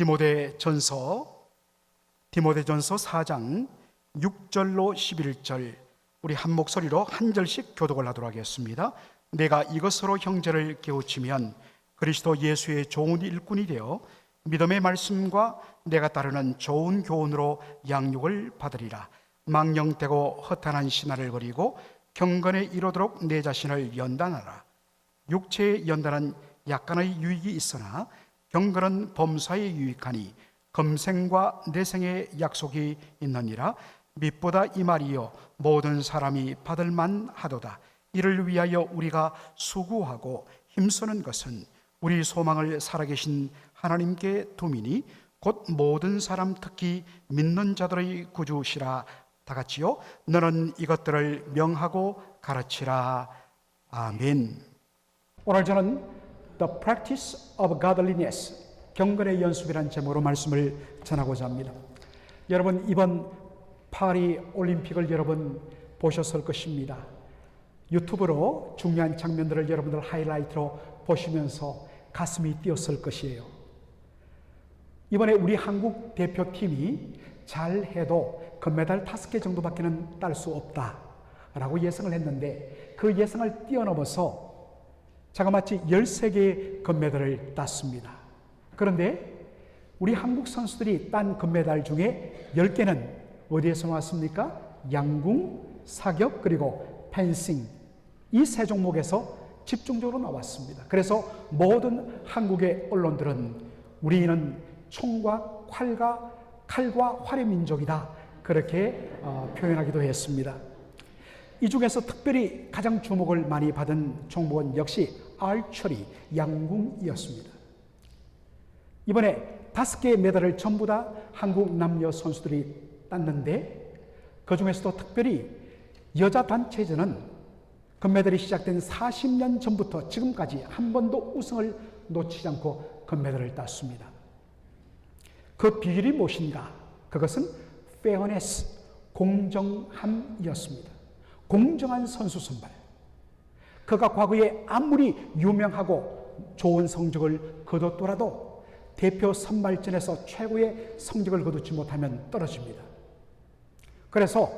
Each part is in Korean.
디모데전서 4장 6절로 11절, 우리 한 목소리로 한 절씩 교독을 하도록 하겠습니다. 내가 이것으로 형제를 깨우치면 그리스도 예수의 좋은 일꾼이 되어 믿음의 말씀과 내가 따르는 좋은 교훈으로 양육을 받으리라. 망령되고 허탄한 신화를 버리고 경건에 이르도록 내 자신을 연단하라. 육체의 연단은 약간의 유익이 있으나 경건은 범사에 유익하니 금생과 내생의 약속이 있느니라. 밑보다 이 말이요 모든 사람이 받을 만하도다. 이를 위하여 우리가 수고하고 힘쓰는 것은 우리 소망을 살아계신 하나님께 두미니 곧 모든 사람 특히 믿는 자들의 구주시라. 다 같이요. 너는 이것들을 명하고 가르치라. 아멘. 오늘 저는 The Practice of Godliness, 경건의 연습이라는 제목으로 말씀을 전하고자 합니다. 여러분, 이번 파리 올림픽을 여러분 보셨을 것입니다. 유튜브로 중요한 장면들을 여러분들 하이라이트로 보시면서 가슴이 뛰었을 것이에요. 이번에 우리 한국 대표팀이 잘해도 금메달 5개 정도밖에는 딸 수 없다라고 예상을 했는데 그 예상을 뛰어넘어서 자그마치 13개의 금메달을 땄습니다. 그런데 우리 한국 선수들이 딴 금메달 중에 10개는 어디에서 나왔습니까? 양궁, 사격, 그리고 펜싱, 이 세 종목에서 집중적으로 나왔습니다. 그래서 모든 한국의 언론들은 우리는 총과 칼과 활의 민족이다, 그렇게 표현하기도 했습니다. 이 중에서 특별히 가장 주목을 많이 받은 종목은 역시 아처리, 양궁이었습니다. 이번에 5개의 메달을 전부 다 한국 남녀 선수들이 땄는데 그 중에서도 특별히 여자 단체전은 금메달이 시작된 40년 전부터 지금까지 한 번도 우승을 놓치지 않고 금메달을 땄습니다. 그 비결이 무엇인가? 그것은 fairness, 공정함이었습니다. 공정한 선수 선발. 그가 과거에 아무리 유명하고 좋은 성적을 거뒀더라도 대표 선발전에서 최고의 성적을 거두지 못하면 떨어집니다. 그래서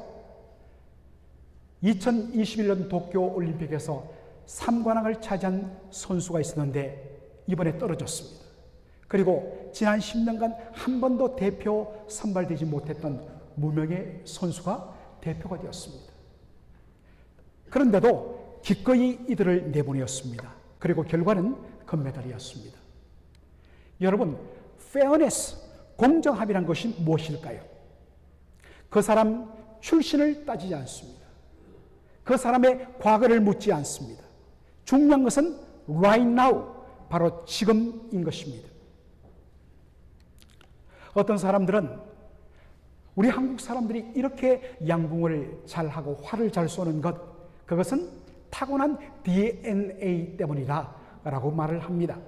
2021년 도쿄올림픽에서 3관왕을 차지한 선수가 있었는데 이번에 떨어졌습니다. 그리고 지난 10년간 한 번도 대표 선발되지 못했던 무명의 선수가 대표가 되었습니다. 그런데도 기꺼이 이들을 내보내었습니다. 그리고 결과는 금메달이었습니다. 여러분, fairness, 공정함이란 것이 무엇일까요? 그 사람 출신을 따지지 않습니다. 그 사람의 과거를 묻지 않습니다. 중요한 것은 right now, 바로 지금인 것입니다. 어떤 사람들은 우리 한국 사람들이 이렇게 양궁을 잘하고 활을 잘 쏘는 것, 그것은 타고난 DNA 때문이다 라고 말을 합니다.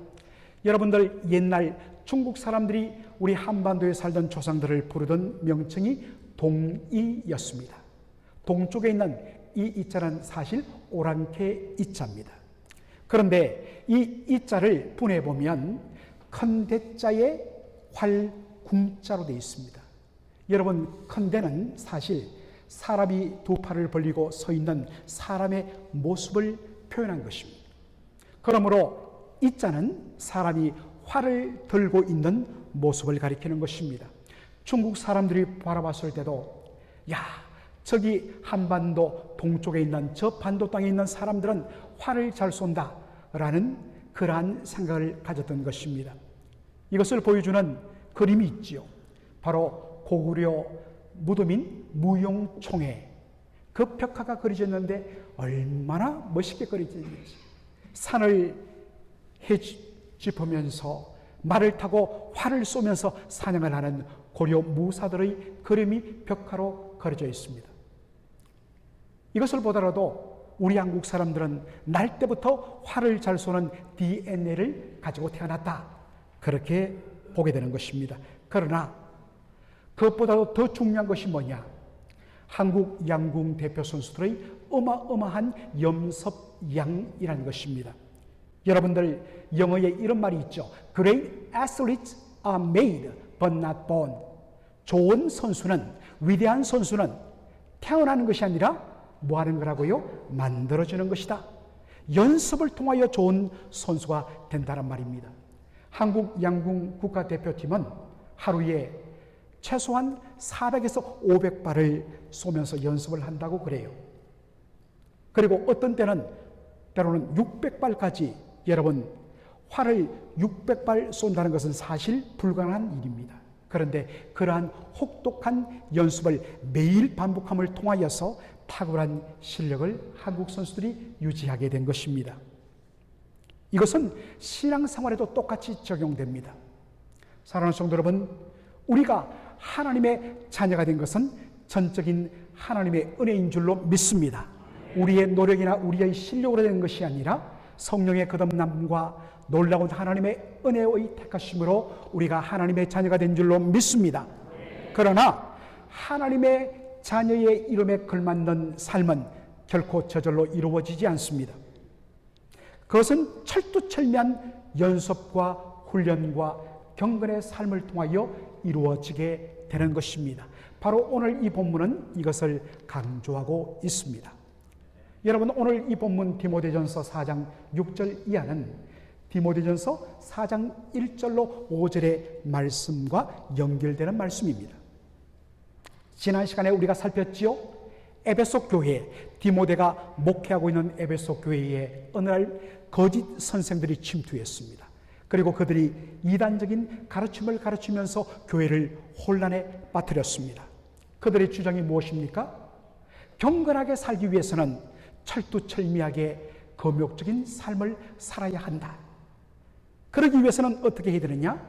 여러분들, 옛날 중국 사람들이 우리 한반도에 살던 조상들을 부르던 명칭이 동이였습니다. 동쪽에 있는 이 이자는 사실 오랑캐 이자입니다. 그런데 이 이자를 분해보면 큰 대자에 활궁자로 되어 있습니다. 여러분, 큰 대는 사실 사람이 두 팔을 벌리고 서 있는 사람의 모습을 표현한 것입니다. 그러므로 이자는 사람이 활을 들고 있는 모습을 가리키는 것입니다. 중국 사람들이 바라봤을 때도, 야, 저기 한반도 동쪽에 있는 저 반도 땅에 있는 사람들은 활을 잘 쏜다 라는 그러한 생각을 가졌던 것입니다. 이것을 보여주는 그림이 있지요. 바로 고구려 무덤인 무용총회, 그 벽화가 그려져 있는데 얼마나 멋있게 그려져 있는지. 산을 헤집으면서 말을 타고 활을 쏘면서 사냥을 하는 고려 무사들의 그림이 벽화로 그려져 있습니다. 이것을 보더라도 우리 한국 사람들은 날 때부터 활을 잘 쏘는 DNA를 가지고 태어났다, 그렇게 보게 되는 것입니다. 그러나 그것보다도 더 중요한 것이 뭐냐? 한국 양궁 대표 선수들의 어마어마한 염섭양이라는 것입니다. 여러분들, 영어에 이런 말이 있죠. Great athletes are made but not born. 좋은 선수는, 위대한 선수는 태어나는 것이 아니라 뭐 하는 거라고요? 만들어지는 것이다. 연습을 통하여 좋은 선수가 된다는 말입니다. 한국 양궁 국가대표팀은 하루에 최소한 400에서 500발을 쏘면서 연습을 한다고 그래요. 그리고 어떤 때는 때로는 600발까지, 여러분, 활을 600발 쏜다는 것은 사실 불가능한 일입니다. 그런데 그러한 혹독한 연습을 매일 반복함을 통하여서 탁월한 실력을 한국 선수들이 유지하게 된 것입니다. 이것은 신앙생활에도 똑같이 적용됩니다. 사랑하는 성도 여러분, 우리가 하나님의 자녀가 된 것은 전적인 하나님의 은혜인 줄로 믿습니다. 우리의 노력이나 우리의 실력으로 된 것이 아니라 성령의 거듭남과 놀라운 하나님의 은혜의 택하심으로 우리가 하나님의 자녀가 된 줄로 믿습니다. 그러나 하나님의 자녀의 이름에 걸맞는 삶은 결코 저절로 이루어지지 않습니다. 그것은 철두철미한 연습과 훈련과 경건의 삶을 통하여 이루어지게 되는 것입니다. 바로 오늘 이 본문은 이것을 강조하고 있습니다. 여러분, 오늘 이 본문 디모데전서 4장 6절 이하는 디모데전서 4장 1절로 5절의 말씀과 연결되는 말씀입니다. 지난 시간에 우리가 살폈지요. 에베소 교회, 디모데가 목회하고 있는 에베소 교회에 어느 날 거짓 선생들이 침투했습니다. 그리고 그들이 이단적인 가르침을 가르치면서 교회를 혼란에 빠뜨렸습니다. 그들의 주장이 무엇입니까? 경건하게 살기 위해서는 철두철미하게 검욕적인 삶을 살아야 한다. 그러기 위해서는 어떻게 해야 되느냐?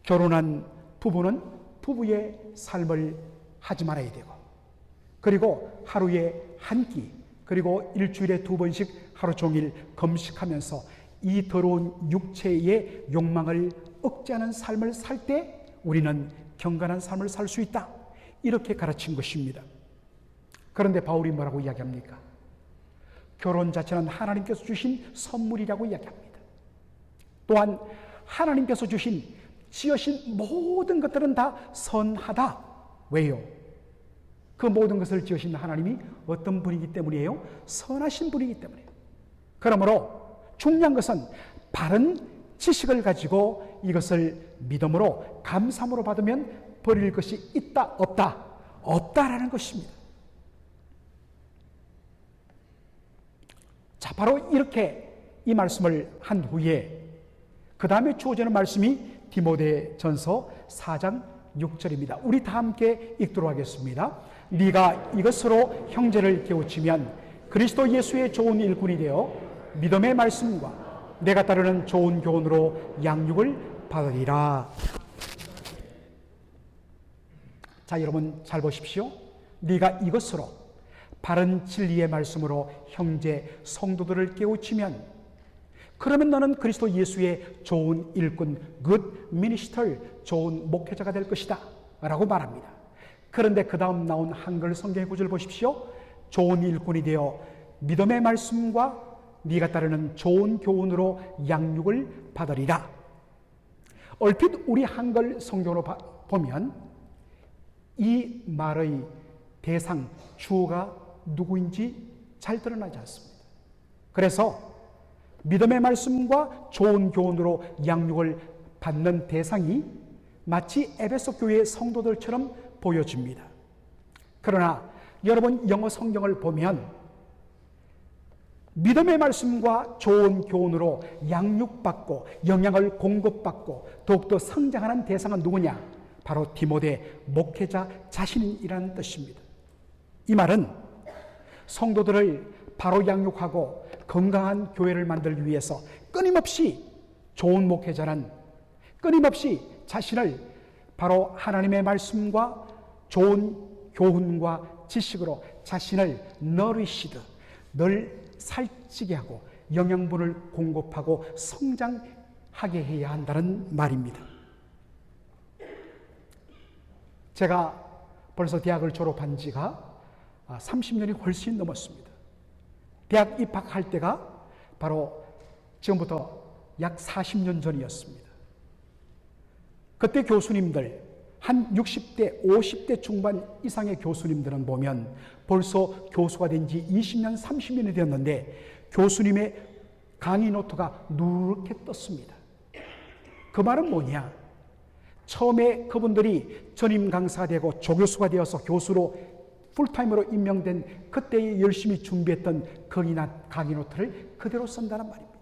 결혼한 부부는 부부의 삶을 하지 말아야 되고, 그리고 하루에 한 끼, 그리고 일주일에 2번씩 하루 종일 금식하면서 이 더러운 육체의 욕망을 억제하는 삶을 살 때 우리는 경건한 삶을 살 수 있다. 이렇게 가르친 것입니다. 그런데 바울이 뭐라고 이야기합니까? 결혼 자체는 하나님께서 주신 선물이라고 이야기합니다. 또한 하나님께서 지으신 모든 것들은 다 선하다. 왜요? 그 모든 것을 지으신 하나님이 어떤 분이기 때문이에요? 선하신 분이기 때문이에요. 그러므로 중요한 것은 바른 지식을 가지고 이것을 믿음으로 감사함으로 받으면 버릴 것이 있다, 없다? 없다라는 것입니다. 자, 바로 이렇게 이 말씀을 한 후에 그 다음에 주어지는 말씀이 디모데전서 4장 6절입니다. 우리 다 함께 읽도록 하겠습니다. 네가 이것으로 형제를 깨우치면 그리스도 예수의 좋은 일꾼이 되어 믿음의 말씀과 내가 따르는 좋은 교훈으로 양육을 받으리라. 자, 여러분 잘 보십시오. 네가 이것으로 바른 진리의 말씀으로 형제 성도들을 깨우치면, 그러면 너는 그리스도 예수의 좋은 일꾼, good minister, 좋은 목회자가 될 것이다 라고 말합니다. 그런데 그 다음 나온 한글 성경의 구절 보십시오. 좋은 일꾼이 되어 믿음의 말씀과 네가 따르는 좋은 교훈으로 양육을 받으리라. 얼핏 우리 한글 성경으로 보면 이 말의 대상, 주어가 누구인지 잘 드러나지 않습니다. 그래서 믿음의 말씀과 좋은 교훈으로 양육을 받는 대상이 마치 에베소 교회의 성도들처럼 보여집니다. 그러나 여러분 영어 성경을 보면 믿음의 말씀과 좋은 교훈으로 양육받고 영양을 공급받고 더욱더 성장하는 대상은 누구냐? 바로 디모데 목회자 자신이라는 뜻입니다. 이 말은 성도들을 바로 양육하고 건강한 교회를 만들기 위해서 끊임없이 좋은 목회자는 끊임없이 자신을 바로 하나님의 말씀과 좋은 교훈과 지식으로 자신을 너리시듯 늘 살찌게 하고 영양분을 공급하고 성장하게 해야 한다는 말입니다. 제가 벌써 대학을 졸업한 지가 30년이 훨씬 넘었습니다. 대학 입학할 때가 바로 지금부터 약 40년 전이었습니다. 그때 교수님들, 한 60대, 50대 중반 이상의 교수님들은 보면 벌써 교수가 된 지 20년, 30년이 되었는데 교수님의 강의 노트가 누렇게 떴습니다. 그 말은 뭐냐? 처음에 그분들이 전임 강사가 되고 조교수가 되어서 교수로 풀타임으로 임명된 그때에 열심히 준비했던 강의 노트를 그대로 쓴다는 말입니다.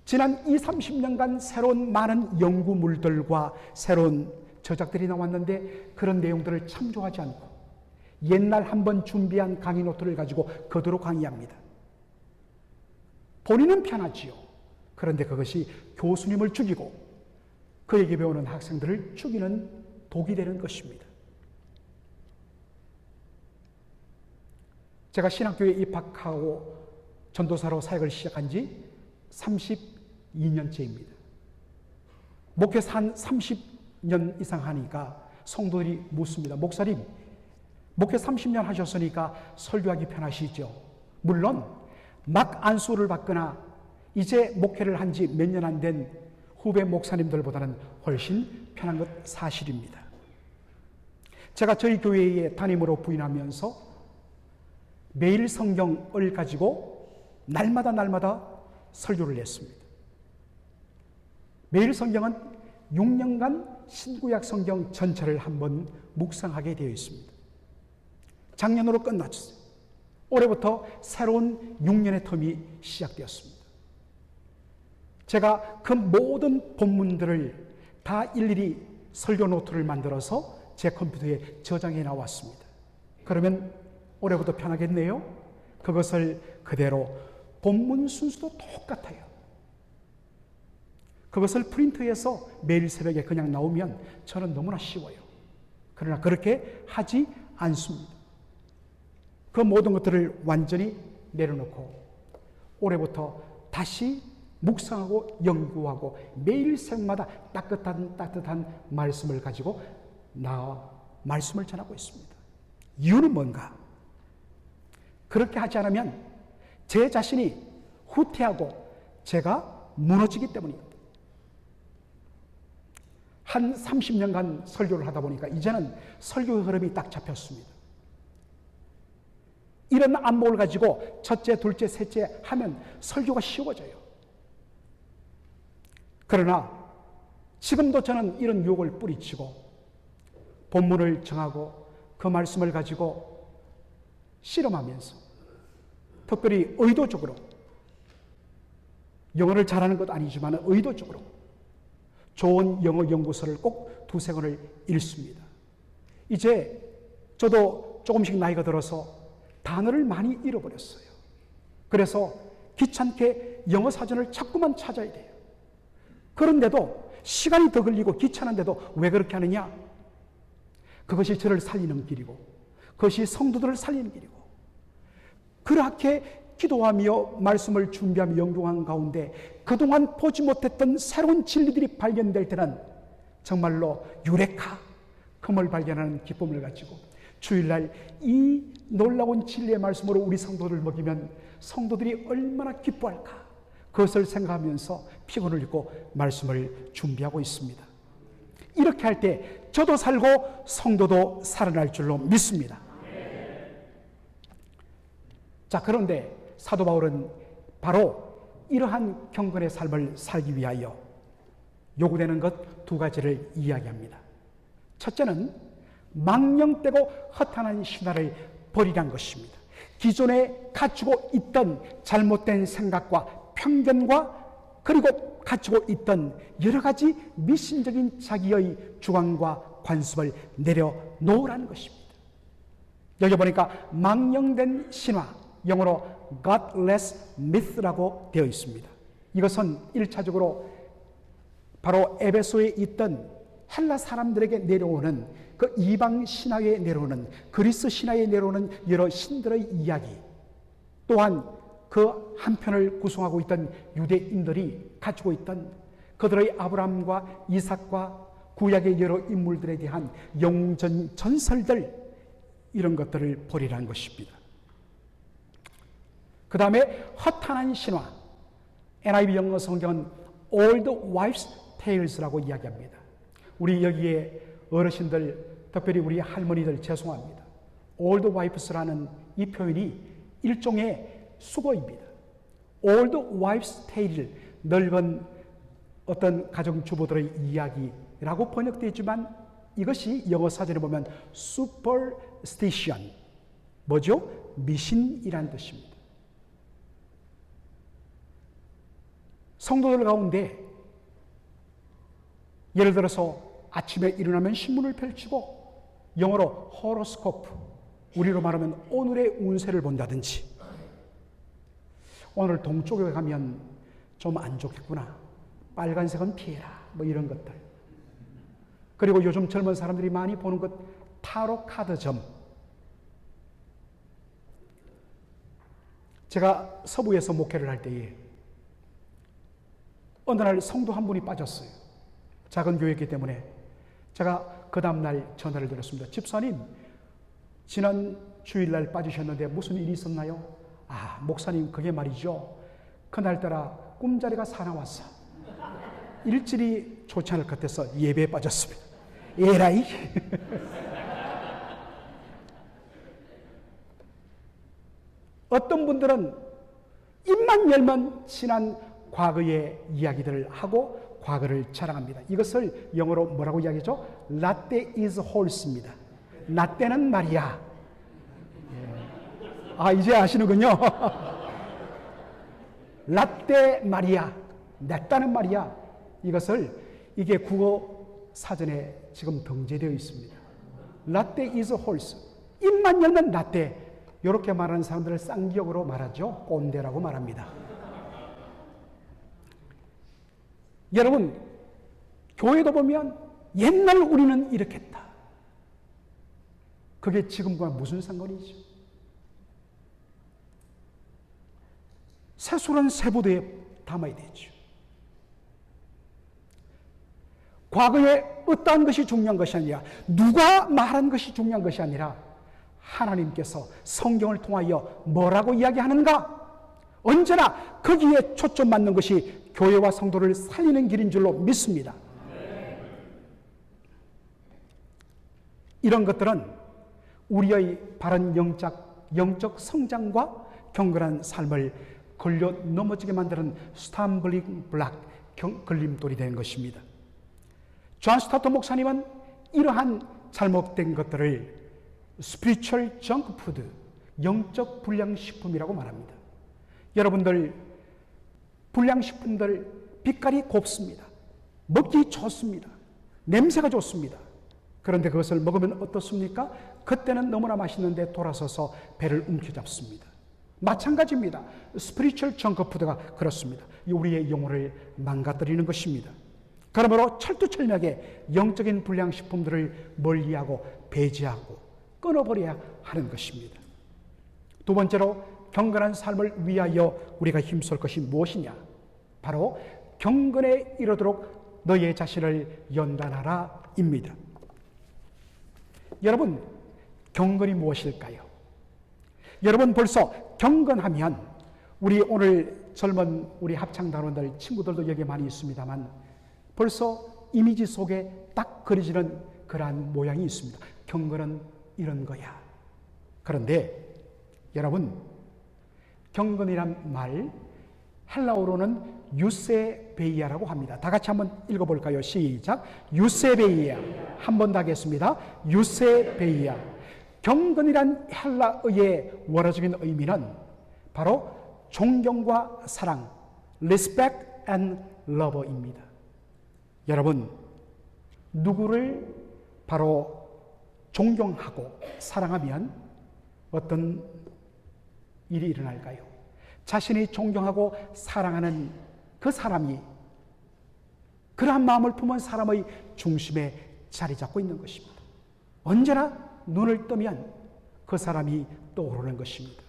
지난 20, 30년간 새로운 많은 연구물들과 새로운 저작들이 나왔는데 그런 내용들을 참조하지 않고 옛날 한번 준비한 강의 노트를 가지고 그대로 강의합니다. 본인은 편하지요. 그런데 그것이 교수님을 죽이고 그에게 배우는 학생들을 죽이는 독이 되는 것입니다. 제가 신학교에 입학하고 전도사로 사역을 시작한 지 32년째입니다. 목회사 한 30년 이상 하니까 성도들이 묻습니다. 목사님, 목회 30년 하셨으니까 설교하기 편하시죠? 물론 막 안수를 받거나 이제 목회를 한 지 몇 년 안 된 후배 목사님들보다는 훨씬 편한 것 사실입니다. 제가 저희 교회에 담임으로 부임하면서 매일 성경을 가지고 날마다 설교를 했습니다. 매일 성경은 6년간 신구약 성경 전체를 한번 묵상하게 되어 있습니다. 작년으로 끝났어요. 올해부터 새로운 6년의 텀이 시작되었습니다. 제가 그 모든 본문들을 다 일일이 설교 노트를 만들어서 제 컴퓨터에 저장해 나왔습니다. 그러면 올해부터 편하겠네요. 그것을 그대로 본문 순서도 똑같아요. 그것을 프린트해서 매일 새벽에 그냥 나오면 저는 너무나 쉬워요. 그러나 그렇게 하지 않습니다. 그 모든 것들을 완전히 내려놓고 올해부터 다시 묵상하고 연구하고 매일 새벽마다 따뜻한 말씀을 가지고 말씀을 전하고 있습니다. 이유는 뭔가? 그렇게 하지 않으면 제 자신이 후퇴하고 제가 무너지기 때문입니다. 한 30년간 설교를 하다 보니까 이제는 설교의 흐름이 딱 잡혔습니다. 이런 안목을 가지고 첫째, 둘째, 셋째 하면 설교가 쉬워져요. 그러나 지금도 저는 이런 유혹을 뿌리치고 본문을 정하고 그 말씀을 가지고 실험하면서 특별히 의도적으로 영어를 잘하는 것도 아니지만 의도적으로 좋은 영어 연구서를 꼭 두세 권을 읽습니다. 이제 저도 조금씩 나이가 들어서 단어를 많이 잃어버렸어요. 그래서 귀찮게 영어 사전을 자꾸만 찾아야 돼요. 그런데도 시간이 더 걸리고 귀찮은데도 왜 그렇게 하느냐? 그것이 저를 살리는 길이고 그것이 성도들을 살리는 길이고 그렇게 기도하며 말씀을 준비하며 연구한 가운데 그동안 보지 못했던 새로운 진리들이 발견될 때는 정말로 유레카, 금을 발견하는 기쁨을 가지고 주일날 이 놀라운 진리의 말씀으로 우리 성도들을 먹이면 성도들이 얼마나 기뻐할까? 그것을 생각하면서 피곤을 잊고 말씀을 준비하고 있습니다. 이렇게 할 때 저도 살고 성도도 살아날 줄로 믿습니다. 자, 그런데 사도 바울은 바로 이러한 경건의 삶을 살기 위하여 요구되는 것 두 가지를 이야기합니다. 첫째는 망령되고 허탄한 신화를 버리란 것입니다. 기존에 갖추고 있던 잘못된 생각과 편견과 그리고 갖추고 있던 여러 가지 미신적인 자기의 주관과 관습을 내려놓으라는 것입니다. 여기 보니까 망령된 신화, 영어로 godless myth라고 되어 있습니다. 이것은 1차적으로 바로 에베소에 있던 헬라 사람들에게 내려오는 그 이방 신화에 내려오는 그리스 신화에 내려오는 여러 신들의 이야기, 또한 그 한편을 구성하고 있던 유대인들이 가지고 있던 그들의 아브라함과 이삭과 구약의 여러 인물들에 대한 영웅전 전설들, 이런 것들을 버리라는 것입니다. 그 다음에 허탄한 신화, NIV 영어 성경은 Old Wives' Tales라고 이야기합니다. 우리 여기에 어르신들, 특별히 우리 할머니들 죄송합니다. Old Wives라는 이 표현이 일종의 수고입니다. Old Wives' Tale, 늙은 어떤 가정주부들의 이야기라고 번역되어 있지만 이것이 영어 사전에 보면 superstition, 뭐죠? 미신이란 뜻입니다. 성도들 가운데 예를 들어서 아침에 일어나면 신문을 펼치고 영어로 호로스코프, 우리로 말하면 오늘의 운세를 본다든지, 오늘 동쪽에 가면 좀 안 좋겠구나, 빨간색은 피해라, 뭐 이런 것들. 그리고 요즘 젊은 사람들이 많이 보는 것, 타로 카드점. 제가 서부에서 목회를 할 때에 어느 날 성도 한 분이 빠졌어요. 작은 교회이기 때문에. 제가 그 다음날 전화를 드렸습니다. 집사님, 지난 주일날 빠지셨는데 무슨 일이 있었나요? 아, 목사님, 그게 말이죠, 그날따라 꿈자리가 사나웠어. 일질이 좋지 않을 것 같아서 예배에 빠졌습니다. 에라이. 어떤 분들은 입만 열면 지난 과거의 이야기들을 하고 과거를 자랑합니다. 이것을 영어로 뭐라고 이야기하죠? 라떼 is horse입니다. 라떼는 말이야. 아, 이제 아시는군요. 라떼 말이야. 냈다는 말이야. 이게 국어 사전에 지금 등재되어 있습니다. 라떼 is horse. 입만 열면 라떼. 이렇게 말하는 사람들을 쌍기역으로 말하죠. 꼰대라고 말합니다. 여러분, 교회도 보면 옛날 우리는 이렇게 했다. 그게 지금과 무슨 상관이죠? 세술은 세부대에 담아야 되죠. 과거에 어떠한 것이 중요한 것이 아니라, 누가 말한 것이 중요한 것이 아니라, 하나님께서 성경을 통하여 뭐라고 이야기하는가? 언제나 거기에 초점 맞는 것이 교회와 성도를 살리는 길인 줄로 믿습니다. 이런 것들은 우리의 바른 영적 성장과 경건한 삶을 걸려 넘어지게 만드는 스탬블링 블락, 걸림돌이 되는 것입니다. 존 스타트 목사님은 이러한 잘못된 것들을 스피리추얼 정크푸드, 영적 불량식품이라고 말합니다. 여러분들, 불량식품들 빛깔이 곱습니다. 먹기 좋습니다. 냄새가 좋습니다. 그런데 그것을 먹으면 어떻습니까? 그때는 너무나 맛있는데 돌아서서 배를 움켜잡습니다. 마찬가지입니다. 스피리추얼 정크푸드가 그렇습니다. 우리의 영혼을 망가뜨리는 것입니다. 그러므로 철두철미하게 영적인 불량식품들을 멀리하고 배제하고 끊어버려야 하는 것입니다. 두 번째로, 경건한 삶을 위하여 우리가 힘쓸 것이 무엇이냐? 바로 경건에 이르도록 너의 자신을 연단하라 입니다. 여러분, 경건이 무엇일까요? 여러분, 벌써 경건하면, 우리 오늘 젊은 우리 합창단원들 친구들도 여기 많이 있습니다만 벌써 이미지 속에 딱 그려지는 그러한 모양이 있습니다. 경건은 이런 거야. 그런데 여러분, 경건이란 말 헬라어로는 유세베이아라고 합니다. 다 같이 한번 읽어볼까요? 시작. 유세베이아. 한 번 더 하겠습니다. 유세베이아. 경건이란 헬라어의 원어적인 의미는 바로 존경과 사랑, respect and love입니다. 여러분, 누구를 바로 존경하고 사랑하면 어떤 일이 일어날까요? 자신이 존경하고 사랑하는 그 사람이, 그러한 마음을 품은 사람의 중심에 자리 잡고 있는 것입니다. 언제나 눈을 뜨면 그 사람이 떠오르는 것입니다.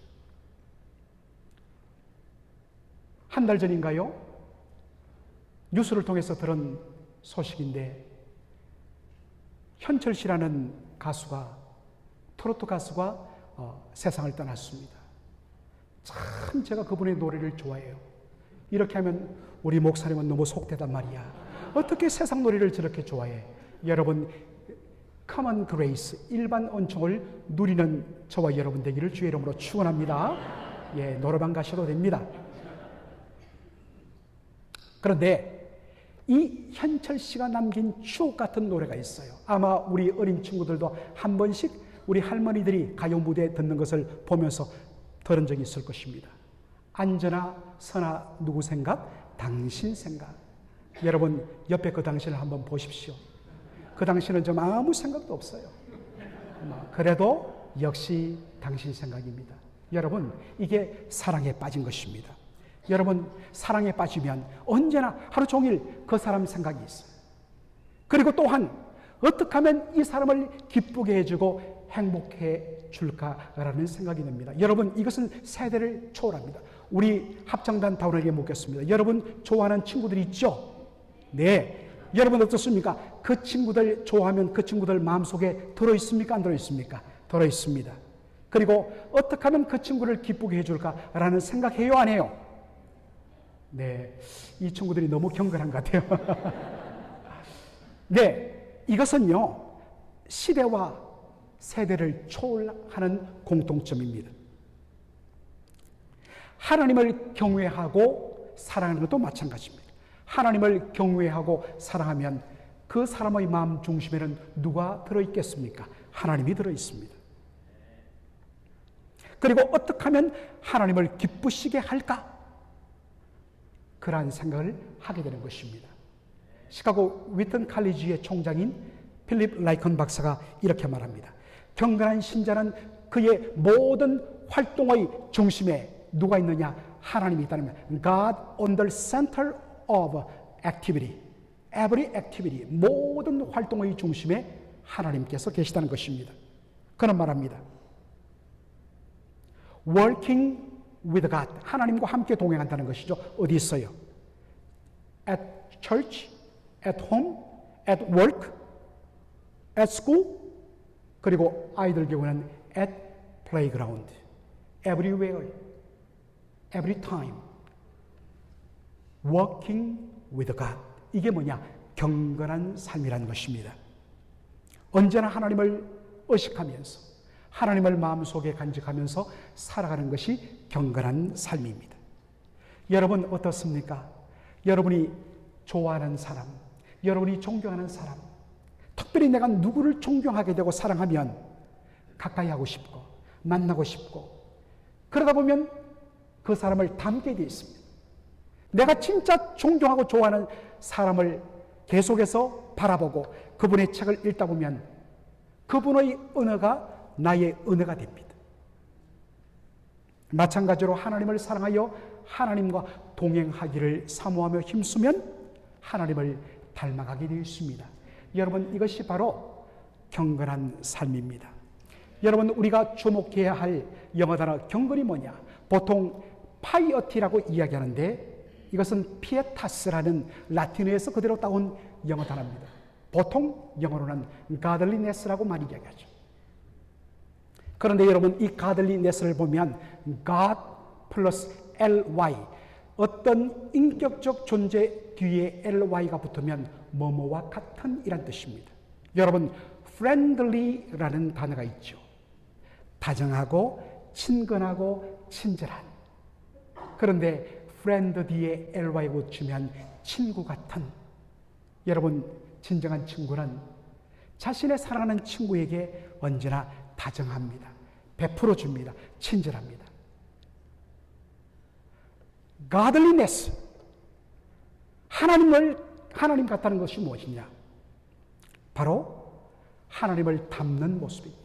한 달 전인가요? 뉴스를 통해서 들은 소식인데, 현철 씨라는 가수가, 트로트 가수가 세상을 떠났습니다. 참 제가 그분의 노래를 좋아해요. 이렇게 하면 우리 목사님은 너무 속되단 말이야. 어떻게 세상 놀이를 저렇게 좋아해? 여러분, common grace, 일반 은총을 누리는 저와 여러분 되기를 주의 이름으로 축원합니다. 예, 노래방 가셔도 됩니다. 그런데 이 현철 씨가 남긴 추억 같은 노래가 있어요. 아마 우리 어린 친구들도 한 번씩 우리 할머니들이 가요 무대 듣는 것을 보면서 들은 적이 있을 것입니다. 안전아, 선아, 누구 생각? 당신 생각. 여러분, 옆에 그 당신을 한번 보십시오. 그 당신은 좀 아무 생각도 없어요. 그래도 역시 당신 생각입니다. 여러분, 이게 사랑에 빠진 것입니다. 여러분, 사랑에 빠지면 언제나 하루 종일 그 사람 생각이 있어요. 그리고 또한 어떻게 하면 이 사람을 기쁘게 해주고 행복해 줄까라는 생각이 듭니다. 여러분, 이것은 세대를 초월합니다. 우리 합창단 다원에게 묻겠습니다. 여러분 좋아하는 친구들이 있죠? 네. 여러분 어떻습니까? 그 친구들 좋아하면 그 친구들 마음속에 들어있습니까? 안 들어있습니까? 들어있습니다. 그리고 어떻게 하면 그 친구를 기쁘게 해줄까라는 생각해요? 안 해요? 네. 이 친구들이 너무 경건한 것 같아요. 네. 이것은요, 시대와 세대를 초월하는 공통점입니다. 하나님을 경외하고 사랑하는 것도 마찬가지입니다. 하나님을 경외하고 사랑하면 그 사람의 마음 중심에는 누가 들어있겠습니까? 하나님이 들어있습니다. 그리고 어떻게 하면 하나님을 기쁘시게 할까? 그러한 생각을 하게 되는 것입니다. 시카고 위튼 칼리지의 총장인 필립 라이컨 박사가 이렇게 말합니다. 경건한 신자는 그의 모든 활동의 중심에 누가 있느냐? 하나님이 있다는 말. God on the center of activity. Every activity. 모든 활동의 중심에 하나님께서 계시다는 것입니다. 그는 말합니다. Working with God. 하나님과 함께 동행한다는 것이죠. 어디 있어요? At church, at home, at work, at school, 그리고 아이들 경우는 at playground. Everywhere, every time. Working with God. 이게 뭐냐? 경건한 삶이라는 것입니다. 언제나 하나님을 의식하면서 하나님을 마음속에 간직하면서 살아가는 것이 경건한 삶입니다. 여러분 어떻습니까? 여러분이 좋아하는 사람, 여러분이 존경하는 사람, 특별히 내가 누구를 존경하게 되고 사랑하면 가까이 하고 싶고 만나고 싶고 그러다 보면 그 사람을 닮게 되어 있습니다. 내가 진짜 존경하고 좋아하는 사람을 계속해서 바라보고 그분의 책을 읽다 보면 그분의 언어가 나의 언어가 됩니다. 마찬가지로 하나님을 사랑하여 하나님과 동행하기를 사모하며 힘쓰면 하나님을 닮아가게 되어 있습니다. 여러분 이것이 바로 경건한 삶입니다. 여러분 우리가 주목해야 할 영어 단어 경건이 뭐냐? 보통 파이어티라고 이야기하는데 이것은 피에타스라는 라틴어에서 그대로 따온 영어 단어입니다. 보통 영어로는 godliness라고 많이 이야기하죠. 그런데 여러분 이 godliness를 보면 God 플러스 ly 어떤 인격적 존재 뒤에 ly가 붙으면 뭐뭐와 같은 이란 뜻입니다. 여러분 friendly라는 단어가 있죠. 다정하고 친근하고 친절한. 그런데 friend 뒤에 ly 붙이면 친구 같은. 여러분 진정한 친구는 자신의 사랑하는 친구에게 언제나 다정합니다. 베풀어 줍니다. 친절합니다. godliness 하나님 같다는 것이 무엇이냐? 바로 하나님을 닮는 모습입니다.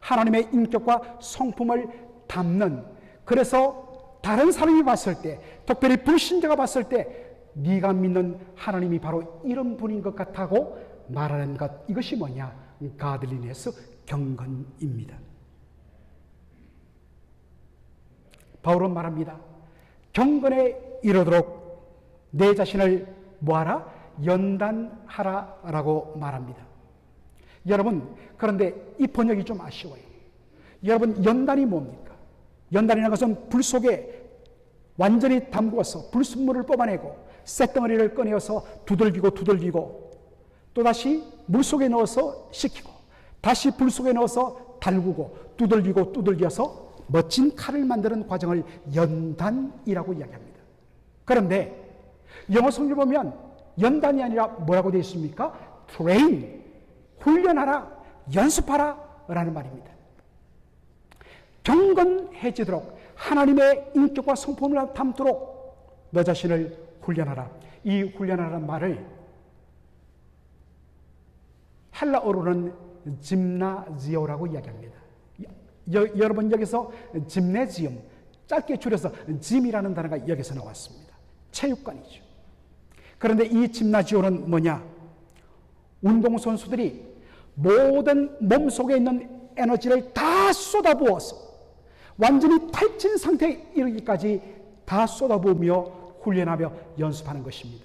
하나님의 인격과 성품을 닮는, 그래서 다른 사람이 봤을 때, 특별히 불신자가 봤을 때 네가 믿는 하나님이 바로 이런 분인 것 같다고 말하는 것, 이것이 뭐냐? godliness, 경건입니다. 바울은 말합니다. 경건에 이르도록 내 자신을 뭐하라? 연단하라라고 말합니다. 여러분 그런데 이 번역이 좀 아쉬워요. 여러분 연단이 뭡니까? 연단이라는 것은 불 속에 완전히 담그어서 불순물을 뽑아내고 쇳덩어리를 꺼내어서 두들기고 또다시 물속에 넣어서 식히고 다시 불 속에 넣어서 달구고 두들겨서 멋진 칼을 만드는 과정을 연단이라고 이야기합니다. 그런데 영어 성경을 보면 연단이 아니라 뭐라고 되어 있습니까? train, 훈련하라, 연습하라 라는 말입니다. 경건해지도록 하나님의 인격과 성품을 담도록 너 자신을 훈련하라. 이 훈련하라는 말을 헬라어로는 짐나지오라고 이야기합니다. 여러분 여기서 짐네지움, 짧게 줄여서 짐이라는 단어가 여기서 나왔습니다. 체육관이죠. 그런데 이 짐나지오는 뭐냐? 운동선수들이 모든 몸속에 있는 에너지를 다 쏟아부어서 완전히 탈진 상태에 이르기까지 다 쏟아부으며 훈련하며 연습하는 것입니다.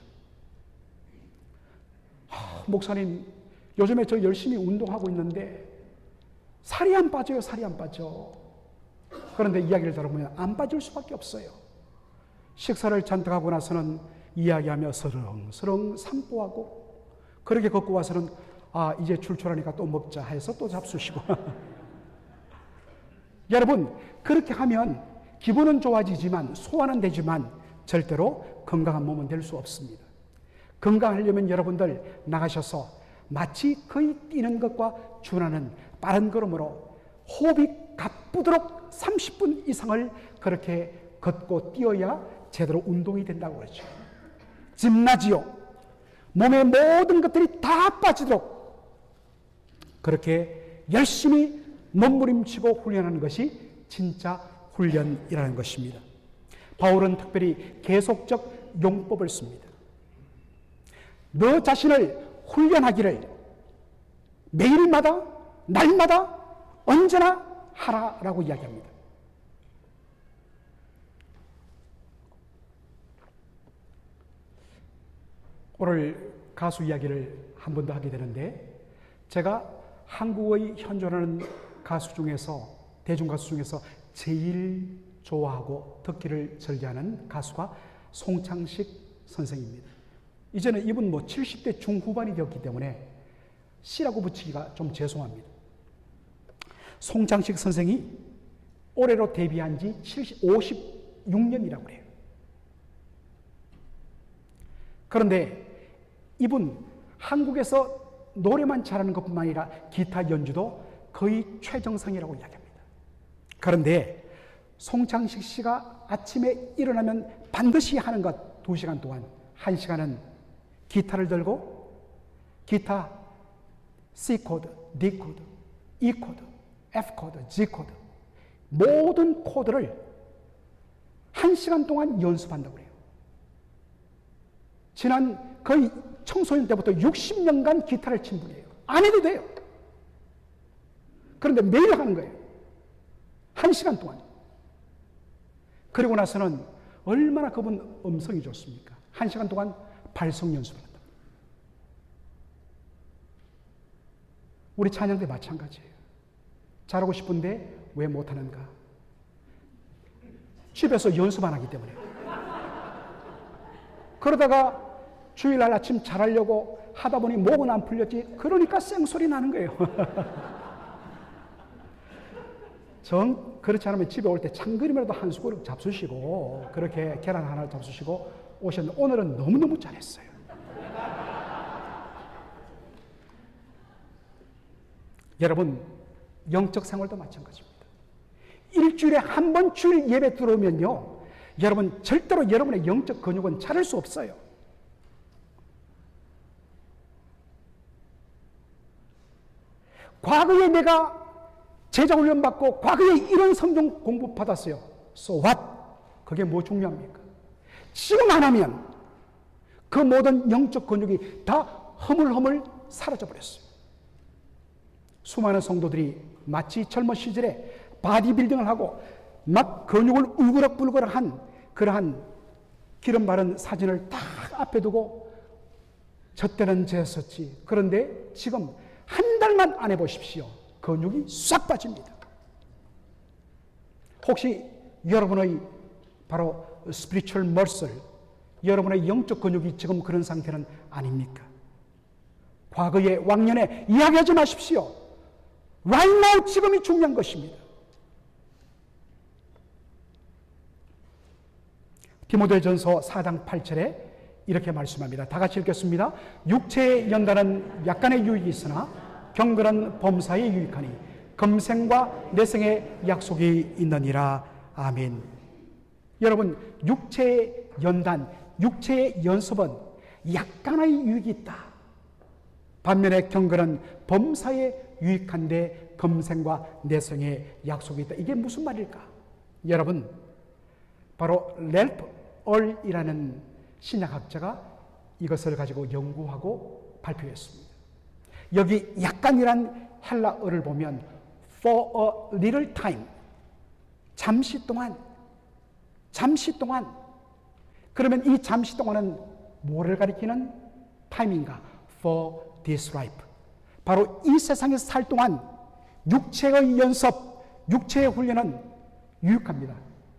목사님, 요즘에 저 열심히 운동하고 있는데 살이 안 빠져요. 살이 안 빠져. 그런데 이야기를 들어보면 안 빠질 수밖에 없어요. 식사를 잔뜩 하고 나서는 이야기하며 서렁서렁 산보하고 그렇게 걷고 와서는 이제 출출하니까 또 먹자 해서 또 잡수시고 여러분, 그렇게 하면 기분은 좋아지지만 소화는 되지만 절대로 건강한 몸은 될 수 없습니다. 건강하려면 여러분들 나가셔서 마치 거의 뛰는 것과 준하는 빠른 걸음으로 호흡이 가쁘도록 30분 이상을 그렇게 걷고 뛰어야 제대로 운동이 된다고 그러죠. 짐나지오, 몸의 모든 것들이 다 빠지도록 그렇게 열심히 몸부림치고 훈련하는 것이 진짜 훈련이라는 것입니다. 바울은 특별히 계속적 용법을 씁니다. 너 자신을 훈련하기를 매일마다 날마다 언제나 하라라고 이야기합니다. 오늘 가수 이야기를 한 번 더 하게 되는데 제가 한국의 현존하는 가수 중에서 대중가수 중에서 제일 좋아하고 듣기를 즐겨하는 가수가 송창식 선생입니다. 이제는 이분 70대 중후반이 되었기 때문에 씨라고 붙이기가 좀 죄송합니다. 송창식 선생이 올해로 데뷔한 지 56년이라고 그래요. 그런데 이분 한국에서 노래만 잘하는 것뿐만 아니라 기타 연주도 거의 최정상이라고 이야기합니다. 그런데 송창식 씨가 아침에 일어나면 반드시 하는 것 2시간 동안 1시간은 기타를 들고 기타 C 코드, D 코드, E 코드, F 코드, G 코드 모든 코드를 1시간 동안 연습한다고 그래요. 지난 거의 청소년 때부터 60년간 기타를 친 분이에요. 안 해도 돼요. 그런데 매일 하는 거예요. 1시간 동안. 그리고 나서는 얼마나 그분 음성이 좋습니까? 1시간 동안 발성 연습을 한다. 우리 찬양대 마찬가지예요. 잘하고 싶은데 왜 못하는가? 집에서 연습 안 하기 때문에. 그러다가 주일날 아침 잘하려고 하다 보니 목은 안 풀렸지. 그러니까 쌩소리 나는 거예요. 그렇지 않으면 집에 올 때 참그림이라도 한 수그릇 잡수시고 그렇게 계란 하나 잡수시고 오셨는데 오늘은 너무너무 잘했어요. 여러분, 영적 생활도 마찬가지입니다. 일주일에 한 번 주일 예배 들어오면요, 여러분 절대로 여러분의 영적 근육은 자랄 수 없어요. 과거에 내가 제자훈련 받고 과거에 이런 성경 공부 받았어요. So what? 그게 뭐 중요합니까? 지금 안 하면 그 모든 영적 근육이 다 허물허물 사라져 버렸어요. 수많은 성도들이 마치 젊은 시절에 바디빌딩을 하고 막 근육을 울그락불그락한 그러한 기름 바른 사진을 딱 앞에 두고 저 때는 쟀었지. 그런데 지금 한 달만 안 해보십시오. 근육이 싹 빠집니다. 혹시 여러분의 바로 스피리추얼 머슬, 여러분의 영적 근육이 지금 그런 상태는 아닙니까? 과거의 왕년에 이야기하지 마십시오. Right now, 지금이 중요한 것입니다. 디모데전서 4장 8절에 이렇게 말씀합니다. 다 같이 읽겠습니다. 육체의 연단은 약간의 유익이 있으나 경건은 범사에 유익하니 금생과 내생의 약속이 있느니라. 아멘. 여러분, 육체의 연단, 육체의 연습은 약간의 유익이 있다. 반면에 경건은 범사에 유익한데 금생과 내생의 약속이 있다. 이게 무슨 말일까? 여러분, 바로 렐프 얼이라는 신약학자가 이것을 가지고 연구하고 발표했습니다. 여기 약간이란 헬라어를 보면 for a little time, 잠시 동안. 그러면 이 잠시 동안은 뭐를 가리키는 타임인가? For this life. 바로 이 세상에서 살 동안 육체의 연습, 육체의 훈련은 유익합니다.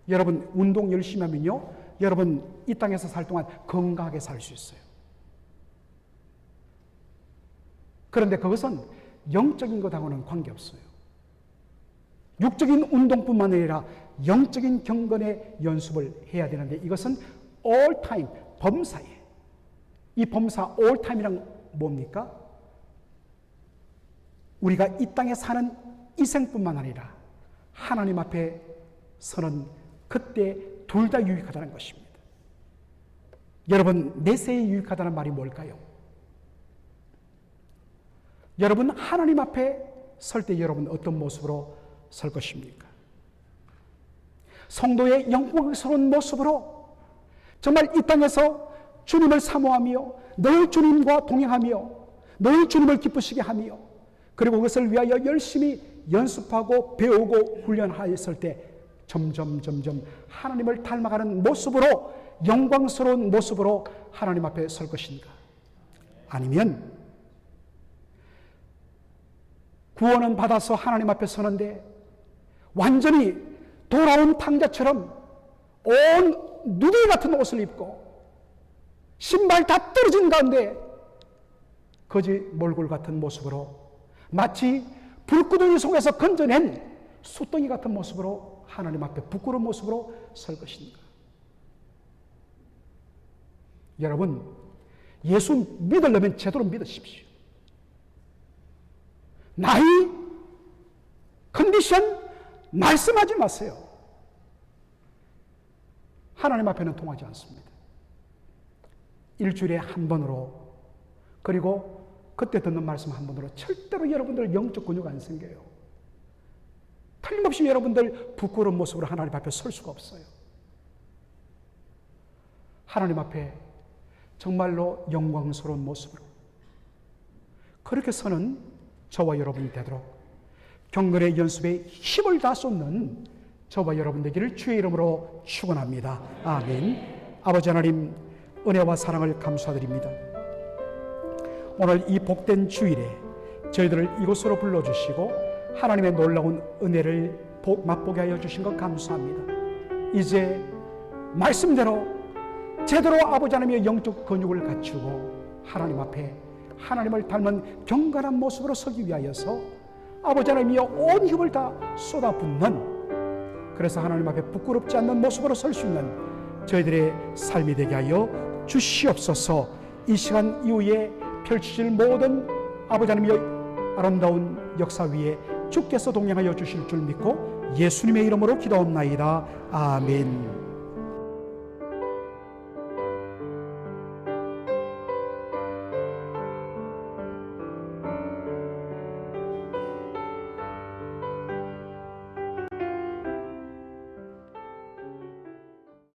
여러분 운동 열심히 하면요, 여러분 이 땅에서 살 동안 건강하게 살 수 있어요. 그런데 그것은 영적인 것하고는 관계없어요. 육적인 운동뿐만 아니라 영적인 경건의 연습을 해야 되는데 이것은 all time, 범사에. 이 범사 all time이란 뭡니까? 우리가 이 땅에 사는 이 생뿐만 아니라 하나님 앞에 서는 그때 둘 다 유익하다는 것입니다. 여러분, 내세에 유익하다는 말이 뭘까요? 여러분, 하나님 앞에 설 때 여러분 어떤 모습으로 설 것입니까? 성도의 영광스러운 모습으로 정말 이 땅에서 주님을 사모하며 늘 주님과 동행하며 늘 주님을 기쁘시게 하며 그리고 그것을 위하여 열심히 연습하고 배우고 훈련하였을 때 점점 하나님을 닮아가는 모습으로, 영광스러운 모습으로 하나님 앞에 설 것인가? 아니면 구원은 받아서 하나님 앞에 서는데 완전히 돌아온 탕자처럼 온 누더기 같은 옷을 입고 신발 다 떨어진 가운데 거지 몰골 같은 모습으로 마치 불구덩이 속에서 건져낸 숫덩이 같은 모습으로 하나님 앞에 부끄러운 모습으로 설 것인가? 여러분, 예수 믿으려면 제대로 믿으십시오. 나이, 컨디션 말씀하지 마세요. 하나님 앞에는 통하지 않습니다. 일주일에 한 번으로, 그리고 그때 듣는 말씀 한 번으로 절대로 여러분들 영적 근육 안 생겨요. 틀림없이 여러분들 부끄러운 모습으로 하나님 앞에 설 수가 없어요. 하나님 앞에 정말로 영광스러운 모습으로 그렇게 서는 저와 여러분이 되도록 경건의 연습에 힘을 다 쏟는 저와 여러분 되기를 주의 이름으로 축원합니다. 아멘. 아버지 하나님, 은혜와 사랑을 감사드립니다. 오늘 이 복된 주일에 저희들을 이곳으로 불러주시고 하나님의 놀라운 은혜를 맛보게 하여 주신 것 감사합니다. 이제 말씀대로 제대로 아버지 하나님의 영적 근육을 갖추고 하나님 앞에 하나님을 닮은 경건한 모습으로 서기 위하여서 아버지 하나님이여 온 힘을 다 쏟아붓는, 그래서 하나님 앞에 부끄럽지 않는 모습으로 설 수 있는 저희들의 삶이 되게 하여 주시옵소서. 이 시간 이후에 펼치실 모든 아버지 하나님의 아름다운 역사 위에 주께서 동행하여 주실 줄 믿고 예수님의 이름으로 기도합나이다. 아멘.